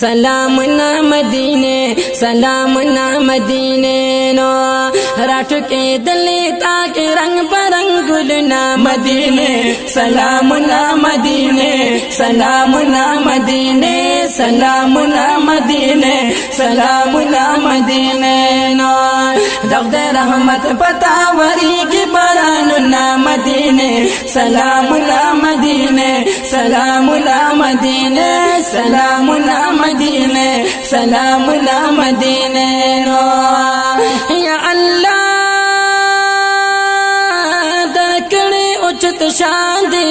سلام نا مدینے سلام نا مدینے نو راٹھ کے دلی تاک رنگ برنگ گلنا مدینے سلام نا مدینے سلام نا مدینے سلام نا مدینے سلام نا مدینے نو دغد رحمت پتا وری کی باران نا مدینے سلام نا مدینے سلام نا مدینے سلام نا مدینے سلام نا مدینے نو یا اللہ دکڑے اچت شان دے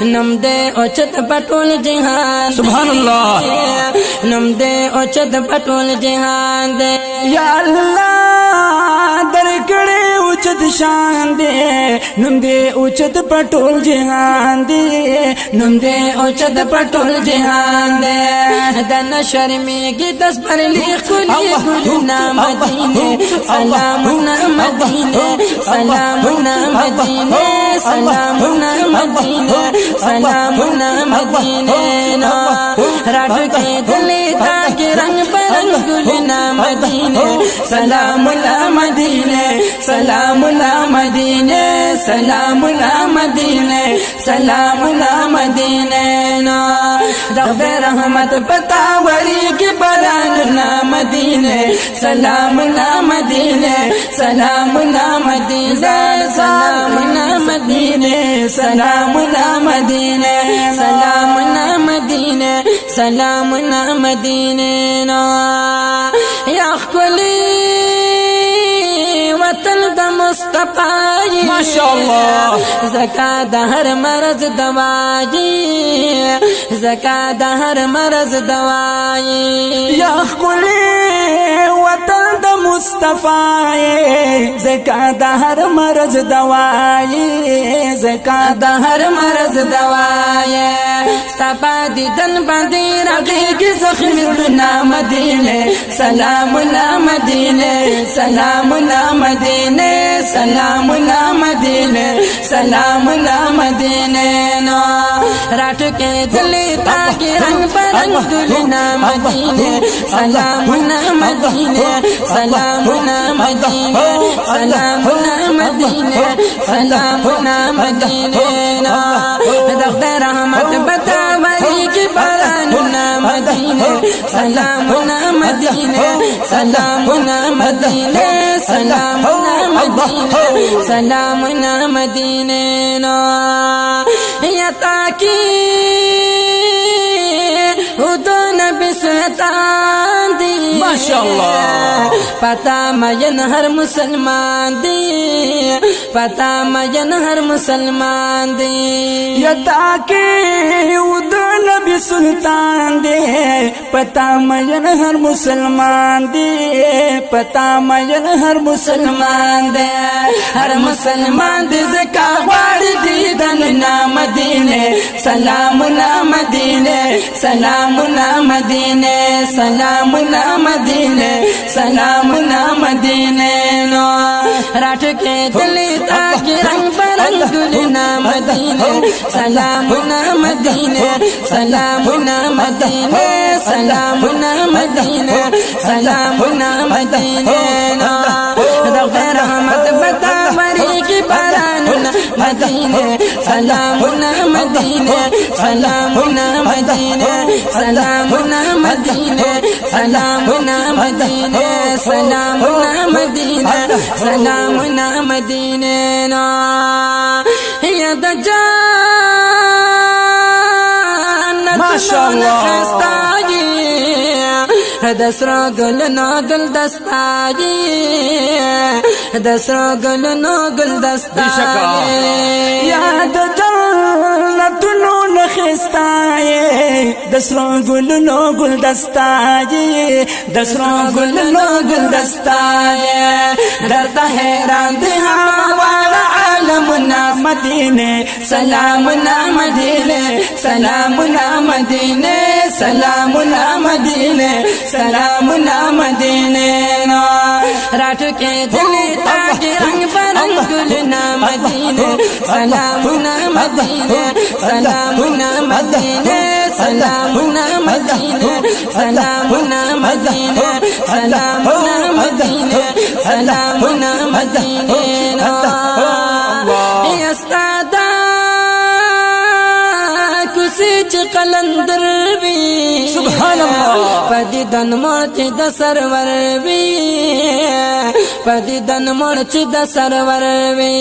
نم دے اچت پٹول جہان سبحان اللہ نم دے اچت پٹول جہان دے یا اللہ درکڑے اچت شان دے نم دے اچت پٹول جہان دے نم دے اچت پٹول جہان دے دن شرمی کی دس پر لیخ کلی گلنا مدینے سلام نا مدینے سلام نا مدینے سلام نا مدینے سلام نا مدینے نو راٹھ کے دلی تاک رنگ برنگ گلنا مدینے سلام نا مدینے سلام نا مدینے سلام نا مدینے سلام نا مدینے نو دغد رحمت پتا وری کی باران نا مدینے سلام نا مدینے سلام نا مدینے سلام نا مدینے سلام نا مدینے سلام نا مدینے سلام نا مدینے نو یا خلی وطن دا مصطفی ماشاءاللہ زکا دا ہر مرض دوائی زکا دا ہر مرض دوائی یا خلی وطن دا مصطفی زکا دا ہر مرض دوائی زکا دا ہر مرض دوائی ستپا دیدن باندی رغی کی زخمنا مدینے سلام نا مدینے سلام نا مدینے سلام نا مدینے سلام نا مدینے نو راٹھ کے دلی تاک رنگ برنگ گلنا مدینے سلام نا مدینے سلام نا مدینے سلام نا مدینے سلام نا مدینے نو دغد رحمت بتا وری کی باران نا مدینے سلام نا مدینے سلام نا مدینے سلام نا مدینے سلام نا مدینے نو یا تاکی ادو نبی سلطان دی ماشاءاللہ پتا مین ہر مسلمان دی پتا مین ہر مسلمان دی یا تاکہ ادو نبی سلطان دے پتا مین ہر مسلمان دے پتا مین ہر مسلمان دے ہر مسلمان دی زکا وار دیدن نا مدینے سلام نا مدینے سلام نا مدینے سلام نا مدینے سلام نا مدینے نو راٹھ کے دلی تاک رنگ برنگ گلنا مدینے سلام نا مدینے سلام نا مدینے سلام نا مدینے سلام نا مدینے نو دغد رحمت بتا وری کی باران نا مدینے سلام نا مدینے سلام نا مدینے سلام نا مدینے سلام نا مدینے سلام نا مدینے سلام نا مدینے نو یا دا جانت ماشاءاللہ دسرو گل نو گل دستائی دسرو گل نو گل دستائی یاد جنت نو نخستائی دسرو گل نو گل دستائی دسرو گل نو گل دستائی درد حیران دہاں والا سلامنا مدینه سلامنا مدینه سلامنا مدینه سلامنا مدینه سلامنا مدینه راټ کې دلی تاګي رنگ برنگ ګلنا مدینه سلامنا مدینه سلامنا مدینه سلامنا مدینه سلامنا مدینه سلامنا مدینه سلامنا مدینه یا استاد کوسی چې قلندر وی سبحان الله پدې دن مړ چې د سرور وی پدې دن مړ چې د سرور وی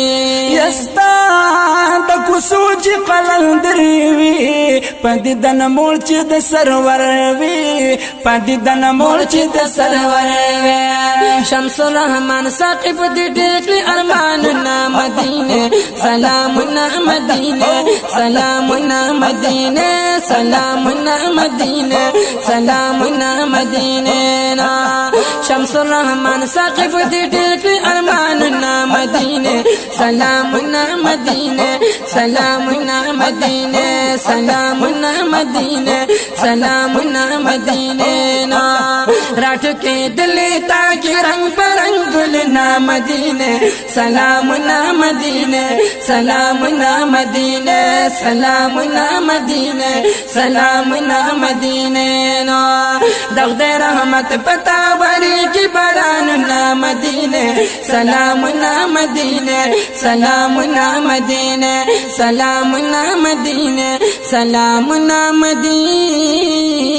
یا استاد کوسو چې قلندر وی پدې دن مړ چې د سرور وی پدې دن مړ چې د سرور وی شمس الرحمن ثاقب دې ډېر ارمان نا مدینه سلامنا مدینه سلامنا مدینه سلامنا مدینه سلامنا مدینه شمس الرحمن ثاقب دې ډېر ارمان نا مدینه سلامنا مدینه سلامنا مدینه سلامنا مدینه سلامنا مدینه راټ کې دلی تاګي رنگ برنگ ګلنا مدینه سلامنا مدینه سلامنا مدینه سلامنا مدینه سلامنا مدینه دغد رحمت پتا وری کی باراننا مدینه سلامنا مدینه سلامنا مدینه سلامنا مدینه سلامنا مدینه